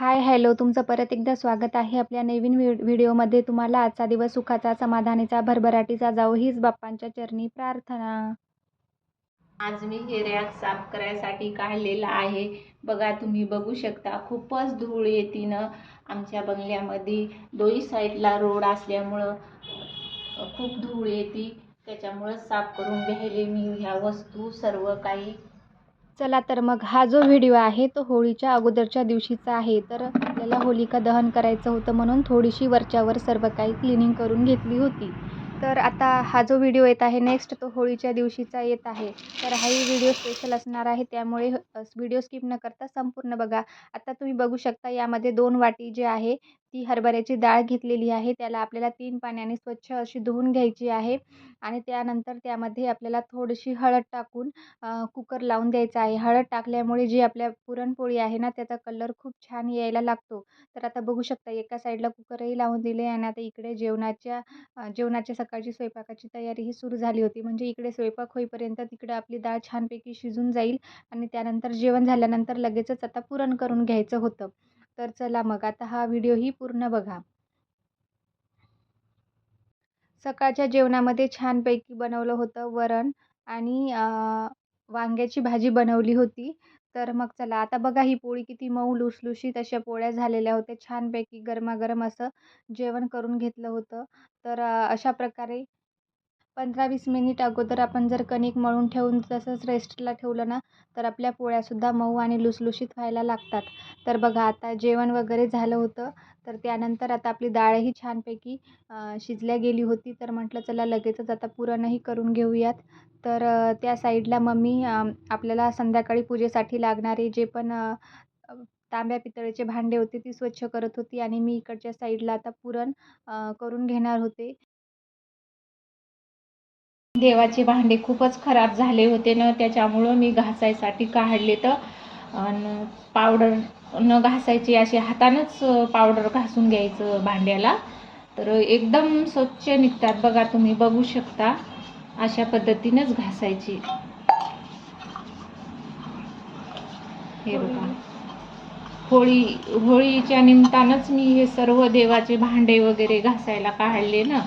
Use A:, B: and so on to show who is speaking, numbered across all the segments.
A: हाय, hello. तुमचं परत एकदा स्वागत आहे आपल्या नवीन व्हिडिओमध्ये. तुम्हाला आजचा दिवस सुखाचा, समाधानीचा, भरभराटीचा जावो हीच बाप्पांच्या चरणी प्रार्थना.
B: आज मी हे रॅक साफ करायसाठी काढलेला आहे. बघा, तुम्ही बघू शकता खूपच धूळ येते ना आमच्या बंगल्यामध्ये. दोन्ही साईडला रोड असल्यामुळं खूप धूळ येते. त्याच्यामुळं साफ करून घ्यायले मी ह्या वस्तू सर्व काही.
A: चला तर मग हा जो व्हिडिओ आहे तो होळीच्या अगोदरच्या दिवशीचा आहे. तर आपल्याला होलिका दहन करायचं होतं म्हणून थोडीशी वरच्यावर सर्व काही क्लिनिंग करून घेतली होती. तर आता हा जो व्हिडिओ येत आहे नेक्स्ट तो होळीच्या दिवशीचा येत आहे. तर हाही व्हिडिओ स्पेशल असणार आहे, त्यामुळे व्हिडिओ स्किप न करता संपूर्ण बघा. आता तुम्ही बघू शकता यामध्ये 2 वाटी जे आहे ती हरभऱ्याची डाळ घेतलेली आहे. त्याला आपल्याला 3 पाण्याने स्वच्छ अशी धुवून घ्यायची आहे आणि त्यानंतर त्यामध्ये आपल्याला थोडीशी हळद टाकून कुकर लावून द्यायचा आहे. हळद टाकल्यामुळे जी आपल्या पुरणपोळी आहे ना त्याचा कलर खूप छान यायला लागतो. तर आता बघू शकता एका साईडला कुकरही लावून दिले आणि आता इकडे जेवणाच्या सकाळची स्वयंपाकाची तयारीही सुरू झाली होती. म्हणजे इकडे स्वयंपाक होईपर्यंत तिकडे आपली डाळ छानपैकी शिजून जाईल आणि त्यानंतर जेवण झाल्यानंतर लगेचच आता पुरण करून घ्यायचं होतं. तर चला मग आता हा व्हिडिओही पूर्ण बघा. सकाळच्या जेवणामध्ये छानपैकी बनवलं होतं वरण आणि वांग्याची भाजी बनवली होती. तर मग चला आता बघा ही पोळी किती मऊ लुसलुशीत अशा पोळ्या झालेल्या होत्या. छानपैकी गरमागरम असं जेवण करून घेतलं होतं. तर अशा प्रकारे 15-20 मिनिट अगोदर आपण जर कणिक मळून ठेवून तसंच रेस्टला ठेवलं ना, तर आपल्या पोळ्यासुद्धा मऊ आणि लुसलुशीत व्हायला लागतात. तर बघा आता जेवण वगैरे झालं होतं. तर त्यानंतर आता आपली डाळही छानपैकी शिजल्या गेली होती. तर म्हटलं चला लगेचच आता पुरणही करून घेऊयात. तर त्या साईडला मम्मी आपल्याला संध्याकाळी पूजेसाठी लागणारे जे पण अ, तांब्या पितळेचे भांडे होते ती स्वच्छ करत होती आणि मी इकडच्या साईडला आता पुरण करून घेणार होते.
B: देवाचे भांडे खूपच खराब झाले होते ना, त्याच्यामुळं मी घासायसाठी काढले. तर आणि पावडर न घासायची अशी हातानंच पावडर घासून घ्यायचं भांड्याला, तर एकदम स्वच्छ निघतात. बघा, तुम्ही बघू शकता अशा पद्धतीनंच घासायची. हे बघा, होळीच्या निमित्तानंच मी हे सर्व देवाचे भांडे वगैरे घासायला काढले ना.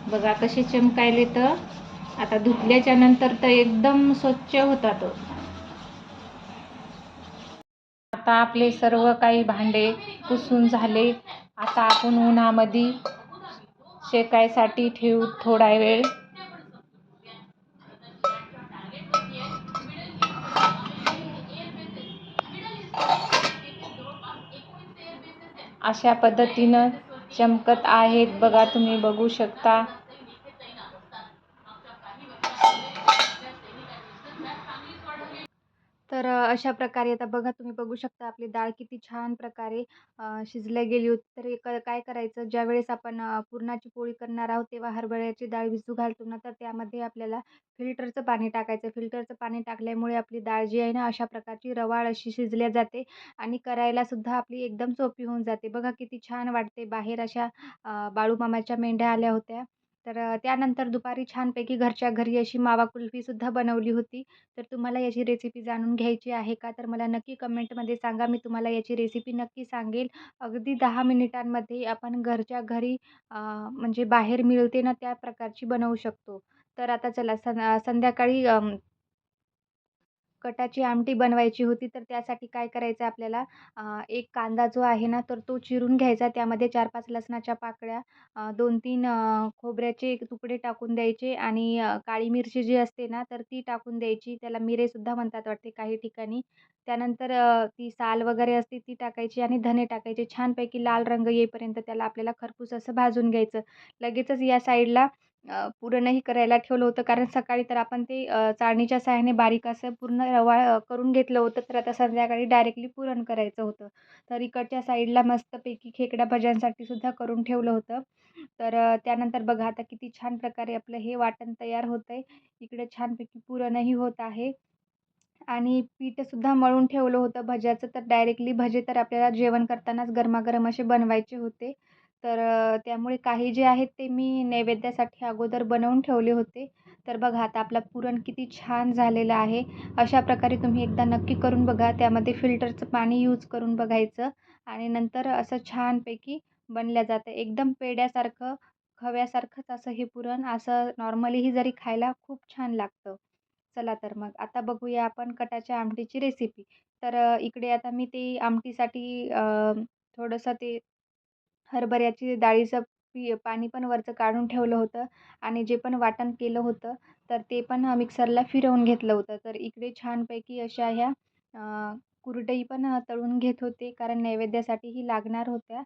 B: बघा कसे चमकायले. तर आता धुतल्याच्या नंतर तर एकदम स्वच्छ होतात. आता आपले सर्व काही भांडे पुसून झाले. आता आपण उन्हामध्ये शेकायसाठी ठेवू थोडा वेळ. अशा पद्धतीनं चमकत आहेत. बघा, तुम्ही बघू शकता.
A: तर अशा प्रकारे आता बघा तुम्ही बघू शकता आपली डाळ किती छान प्रकारे शिजल्या गेली होती. तर काय करायचं ज्यावेळेस आपण पुरणाची पोळी करणार आहोत तेव्हा हरभऱ्याची डाळ भिजू घालतो ना, तर त्यामध्ये आपल्याला फिल्टरचं पाणी टाकायचं. फिल्टरचं पाणी टाकल्यामुळे आपली डाळ जी आहे ना अशा प्रकारची रवाळ अशी शिजल्या जाते आणि करायलासुद्धा आपली एकदम सोपी होऊन जाते. बघा किती छान वाटते. बाहेर अशा बाळूमामाच्या मेंढ्या आल्या होत्या. तर त्यानंतर दुपारी छानपैकी घरच्या घरी अशी मावा कुल्फीसुद्धा बनवली होती. तर तुम्हाला याची रेसिपी जाणून घ्यायची आहे का? तर मला नक्की कमेंटमध्ये सांगा. मी तुम्हाला याची रेसिपी नक्की सांगेल. अगदी 10 मिनिटांमध्ये आपण घरच्या घरी म्हणजे बाहेर मिळते ना त्या प्रकारची बनवू शकतो. तर आता चला संध्याकाळी कटाची आमटी बनवायची होती. तर त्यासाठी काय करायचं आपल्याला एक कांदा जो आहे ना, तर तो चिरून घ्यायचा. त्यामध्ये 4-5 लसणाच्या पाकळ्या, 2-3 खोबऱ्याचे तुकडे टाकून द्यायचे आणि काळी मिरची जी असते ना, तर ती टाकून द्यायची. त्याला मिरेसुद्धा म्हणतात वाटते काही ठिकाणी. त्यानंतर ती साल वगैरे असते ती टाकायची आणि धने टाकायचे. छानपैकी लाल रंग येईपर्यंत त्याला आपल्याला खरपूस असं भाजून घ्यायचं. लगेचच या साईडला पुरणही करायला ठेवलं होतं. कारण सकाळी तर आपण ते चाळणीच्या सहाय्याने बारीक असं पूर्ण रवाळ करून घेतलं होतं. तर आता संध्याकाळी डायरेक्टली पुरण करायचं होतं. तर इकडच्या साईडला मस्तपैकी खेकडा भज्यांसाठी सुद्धा करून ठेवलं होतं. तर त्यानंतर बघा आता किती छान प्रकारे आपलं हे वाटण तयार होतंय. इकडे छानपैकी पुरणही होत आहे आणि पीठसुद्धा मळून ठेवलं होतं भज्याचं. तर डायरेक्टली भजे तर आपल्याला जेवण करतानाच गरमागरम असे बनवायचे होते. तर त्यामुळे काही जे आहेत ते मी नैवेद्यासाठी अगोदर बनवून ठेवले होते. तर बघा आता आपला पुरण किती छान झालेलं आहे. अशा प्रकारे तुम्ही एकदा नक्की करून बघा. त्यामध्ये फिल्टरचं पाणी यूज करून बघायचं आणि नंतर असं छानपैकी बनलं जातं. एकदम पेढ्यासारखं, खव्यासारखंच असं हे पुरण असं नॉर्मलीही जरी खायला खूप छान लागतं. चला तर मग आता बघूया आपण कटाच्या आमटीची रेसिपी. तर इकडे आता मी ते आमटीसाठी थोडंसं ते हरभऱ्याची डाळीचं पाणी पण वरचं काढून ठेवलं होतं आणि जे पण वाटण केलं होतं, तर ते पण मिक्सरला फिरवून घेतलं होतं. तर इकडे छानपैकी अशा ह्या कुरडई पण तळून घेत होते, कारण नैवेद्यासाठीही लागणार होत्या.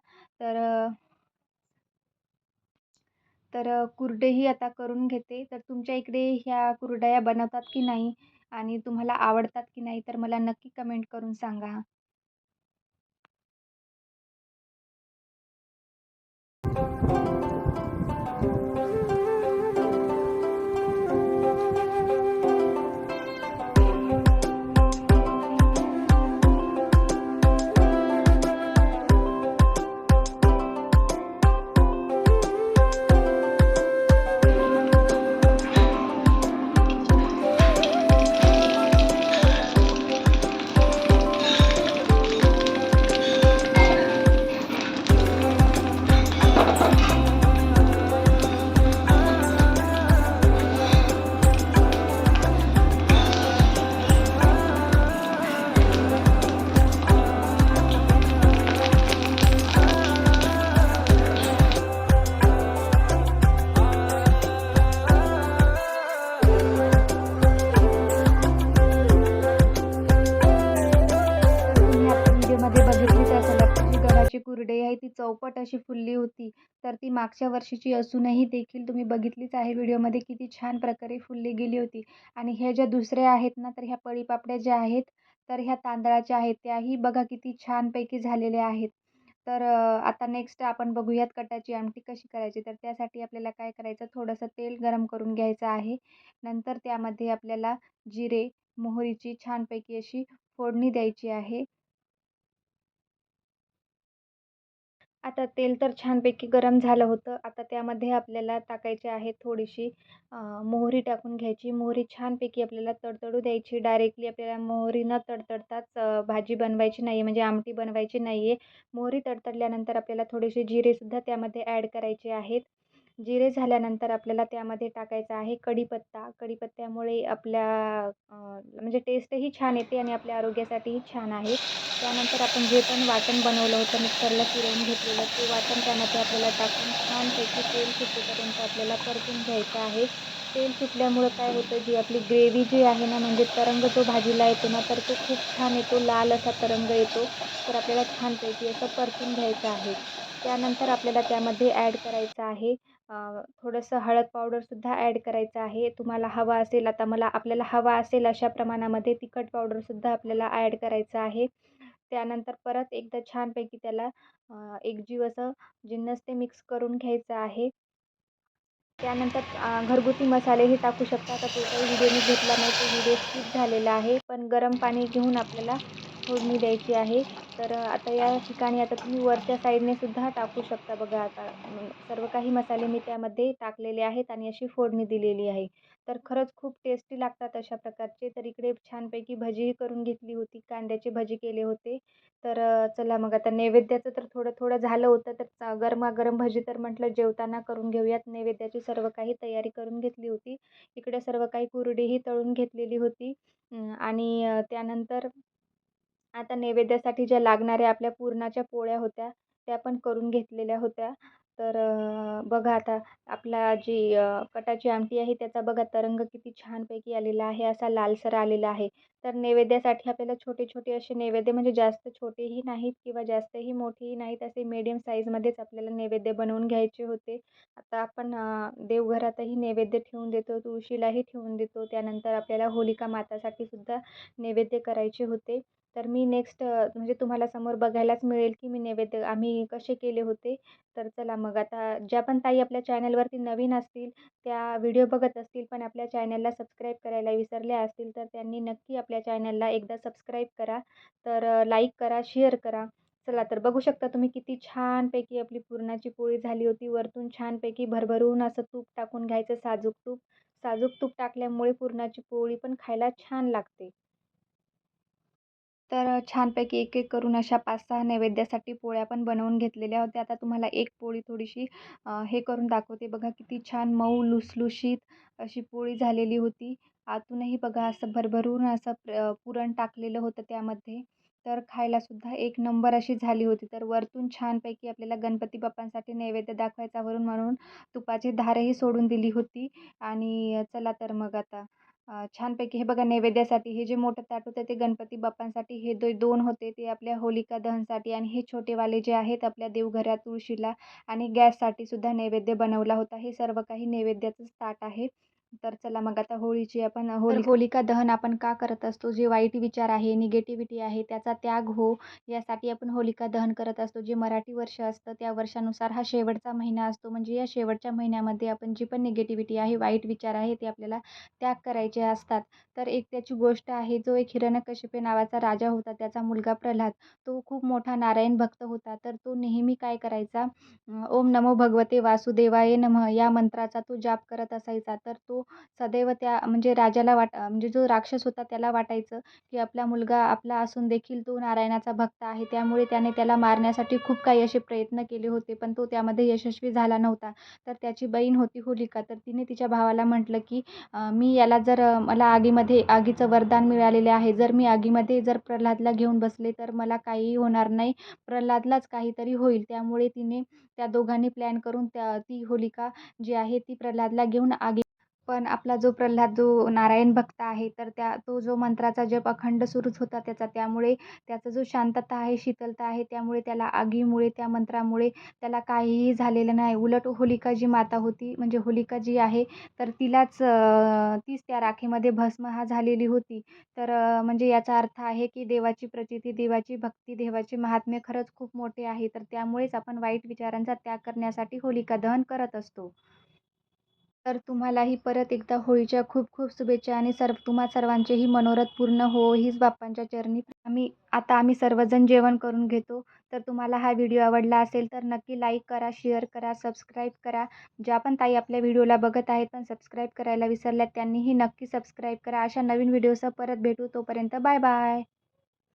A: तर कुरडईही आता करून घेते. तर तुमच्या इकडे ह्या कुरडया बनवतात की नाही आणि तुम्हाला आवडतात की नाही, तर मला नक्की कमेंट करून सांगा. तर तुम्ही आता व्हिडिओमध्ये बघितलीच असेल आपली जी गव्हाची कुरडई आहे ती चौपट अशी फुलली होती. तर ती मागच्या वर्षीची असूनही देखील तुम्ही बघितलीच आहे व्हिडिओमध्ये किती छान प्रकारे फुलली गेली होती. आणि ह्या ज्या दुसऱ्या आहेत ना, तर ह्या पळीपापड्या ज्या आहेत, तर ह्या तांदळाच्या आहेत. त्याही बघा किती छानपैकी झालेल्या आहेत. तर आता नेक्स्ट आपण बघूयात कटाची आमटी कशी करायची. तर त्यासाठी आपल्याला काय करायचं, थोडंसं तेल गरम करून घ्यायचं आहे. नंतर त्यामध्ये आपल्याला जिरे, मोहरीची छानपैकी अशी फोडणी द्यायची आहे. आता तेल तर छानपैकी गरम झालं होतं. आता त्यामध्ये आपल्याला टाकायची आहे थोडीशी मोहरी टाकून घ्यायची. मोहरी छानपैकी आपल्याला तडतडू द्यायची. डायरेक्टली आपल्याला मोहरी न तडतडताच भाजी बनवायची नाही आहे, म्हणजे आमटी बनवायची नाही आहे. मोहरी तडतडल्यानंतर आपल्याला थोडेसे जिरेसुद्धा त्यामध्ये ॲड करायचे आहेत. जिरे झाल्यानंतर आपल्याला त्यामध्ये टाकायचा आहे कढीपत्ता. कढीपत्त्यामुळे आपल्या म्हणजे टेस्टही छान येते आणि आपल्या आरोग्यासाठीही छान आहे. त्यानंतर आपण जे पण वाटण बनवलं होतं मिक्सरला फिरवून घेतलेलं, ते वाटण त्यामध्ये आपल्याला टाकून छानपैकी तेल सुटेपर्यंत आपल्याला परतून घ्यायचं आहे. तेल सुटल्यामुळं काय होतं, जी आपली ग्रेव्ही जी आहे ना, म्हणजे तरंग जो भाजीला येतो ना, तर तो खूप छान येतो, लाल असा तरंग येतो. तर आपल्याला छानपैकी असं परतून घ्यायचं आहे. त्यानंतर आपल्याला त्यामध्ये ॲड करायचं आहे थोडंसं हळद पावडरसुद्धा ॲड करायचं आहे. तुम्हाला हवा असेल, आता आपल्याला हवा असेल अशा प्रमाणामध्ये तिखट पावडरसुद्धा आपल्याला ॲड करायचं आहे. त्यानंतर परत एकदा छानपैकी त्याला एकजीव असं जिन्नस ते मिक्स करून घ्यायचं आहे. त्यानंतर घरगुती मसालेही टाकू शकता. आता ते काही व्हिडिओ मी घेतला नाही, तो व्हिडिओ स्किप झालेला आहे. पण गरम पाणी घेऊन आपल्याला फोडणी द्यायची आहे. तर आता या ठिकाणी आता तुम्ही वरच्या साईडने सुद्धा टाकू शकता बघा आता सर्व काही मसाले मी त्यामध्ये टाकलेले आहेत आणि अशी फोडणी दिलेली आहे. तर खरंच खूप टेस्टी लागतात अशा प्रकारचे. तर इकडे छानपैकी भजीही करून घेतली होती. कांद्याची भजी केले होते. तर चला मग आता नैवेद्याचं तर थोडं-थोडं झालं होतं. तर गरमागरम भजी तर म्हटलं जेवताना करून घेऊयात. नैवेद्याची सर्व काही तयारी करून घेतली होती. इकडे सर्व काही कुरडीही तळून घेतलेली होती. आणि त्यानंतर आता नैवेद्यासाठी ज्या लागणाऱ्या आपल्या पुरणाच्या पोळ्या होत्या, त्या पण करून घेतलेल्या होत्या. तर बघा आता आपला जी कटाची आमटी आहे त्याचा बघा तरंग किती छानपैकी आलेला आहे, असा लालसर आलेला आहे. तर नैवेद्यासाठी आपल्याला छोटे-छोटे असे नैवेद्य म्हणजे जास्त छोटेही नाहीत किंवा जास्तही मोठेही नाहीत, असे मीडियम साईजमध्येच आपल्याला नैवेद्य बनवून घ्यायचे होते. आता आपण देवघरातही नैवेद्य ठेवून देतो, तुळशीलाही ठेवून देतो. त्यानंतर आपल्याला होलिका मातासाठी सुद्धा नैवेद्य करायचे होते. तर मी नेक्स्ट म्हणजे तुम्हाला समोर बघायलाच मिळेल की मी नैवेद्य आम्ही कसे केले होते. तर चला मग आता ज्या पण ताई आपल्या चॅनलवरती नवीन असतील, त्या व्हिडिओ बघत असतील पण आपल्या चॅनलला सबस्क्राईब करायला विसरल्या असतील, तर त्यांनी नक्की आपल्या चॅनलला एकदा सबस्क्राईब करा. तर लाईक करा, शेअर करा. चला तर बघू शकता तुम्ही किती छानपैकी आपली पुरणाची पोळी झाली होती. वरतून छानपैकी भरभरून असं तूप टाकून घ्यायचं, साजूक तूप. साजूक तूप टाकल्यामुळे पुरणाची पोळी पण खायला छान लागते. तर छानपैकी एक-एक करून अशा 5-6 नैवेद्यासाठी पोळ्या पण बनवून घेतलेल्या होत्या. आता तुम्हाला एक पोळी थोडीशी हे करून दाखवते. बघा किती छान मऊ लुसलुशीत अशी पोळी झालेली होती. आतूनही बघा असं भरभरून असं पुरण टाकलेलं होतं त्यामध्ये. तर खायलासुद्धा एक नंबर अशी झाली होती. तर वरतून छानपैकी आपल्याला गणपती बाप्पांसाठी नैवेद्य दाखवायचा म्हणून तुपाची धारही सोडून दिली होती. आणि चला तर मग आता छानपैकी हे बघा नैवेद्यासाठी हे जे मोठं ताट होतं ते गणपती बाप्पांसाठी, हे 2 होते ते आपल्या होलिका दहनसाठी आणि हे छोटेवाले जे आहेत आपल्या देवघरात तुळशीला आणि गॅससाठी सुद्धा नैवेद्य बनवला होता. हे सर्व काही नैवेद्याचंच ताट आहे. तर चला मग आता होळीची आपण होलिका दहन आपण का करत असतो? जे वाईट विचार आहे, निगेटिव्हिटी आहे त्याचा त्याग हो यासाठी आपण होलिका दहन करत असतो. जे मराठी वर्ष असतं त्या वर्षानुसार हा शेवटचा महिना असतो. म्हणजे या शेवटच्या महिन्यामध्ये आपण जी पण निगेटिव्हिटी आहे, वाईट विचार आहे ते आपल्याला त्याग करायचे असतात. तर एक त्याची गोष्ट आहे, जो एक हिरण्यकशिपू नावाचा राजा होता, त्याचा मुलगा प्रल्हाद, तो खूप मोठा नारायण भक्त होता. तर तो नेहमी काय करायचा, ओम नमो भगवते वासुदेवाय नमः या मंत्राचा तो जाप करत असायचा. तर तो सदैव त्या म्हणजे राजाला म्हणजे जो राक्षस होता त्याला वाटायचं, की आपला मुलगा आपला असून देखील तो नारायणाचा भक्त आहे. त्यामुळे त्याने त्याला मारण्यासाठी खूप काही असे प्रयत्न केले होते, पण तो त्यामध्ये यशस्वी झाला नव्हता. तर त्याची बहीण होती होलिका, तर तिने तिच्या भावाला म्हटलं, की मी याला जर मला आगीचं वरदान मिळालेले आहे. जर मी आगीमध्ये जर प्रल्हादला घेऊन बसले तर मला काहीही होणार नाही. प्रल्हादलाच काहीतरी होईल. त्यामुळे तिने त्या दोघांनी प्लॅन करून ती होलिका जी आहे ती प्रल्हादला घेऊन पण आपला जो प्रल्हाद जो नारायण भक्त आहे, तर तो जो मंत्राचा जप अखंड सुरूच होता त्याचा. त्यामुळे त्याचा जो शांतता आहे, शीतलता आहे, त्यामुळे त्याला आगीमुळे, त्या मंत्रामुळे त्याला काहीही झालेलं नाही. उलट होलिका जी माता होती, म्हणजे होलिका जी आहे, तर तीच त्या राखेमध्ये भस्म झालेली होती. तर म्हणजे याचा अर्थ आहे, की देवाची प्रचिती, देवाची भक्ती, देवाचे महात्म्य खरंच खूप मोठे आहे. तर त्यामुळेच आपण वाईट विचारांचा त्याग करण्यासाठी होलिका दहन करत असतो. तर तुम्हालाही परत एकदा होळीच्या खूप खूप शुभेच्छा आणि तुम्हा सर्वांचेही मनोरथ पूर्ण हो हीच बाप्पांच्या चरणी. आम्ही सर्वजण जेवण करून घेतो. तर तुम्हाला हा व्हिडिओ आवडला असेल तर नक्की लाईक करा, शेअर करा, सबस्क्राईब करा. ज्या पण ताई आपल्या व्हिडिओला बघत आहेत पण सबस्क्राईब करायला विसरल्यात त्यांनीही नक्की सबस्क्राईब करा. अशा नवीन व्हिडिओसह परत भेटू. तोपर्यंत बाय बाय.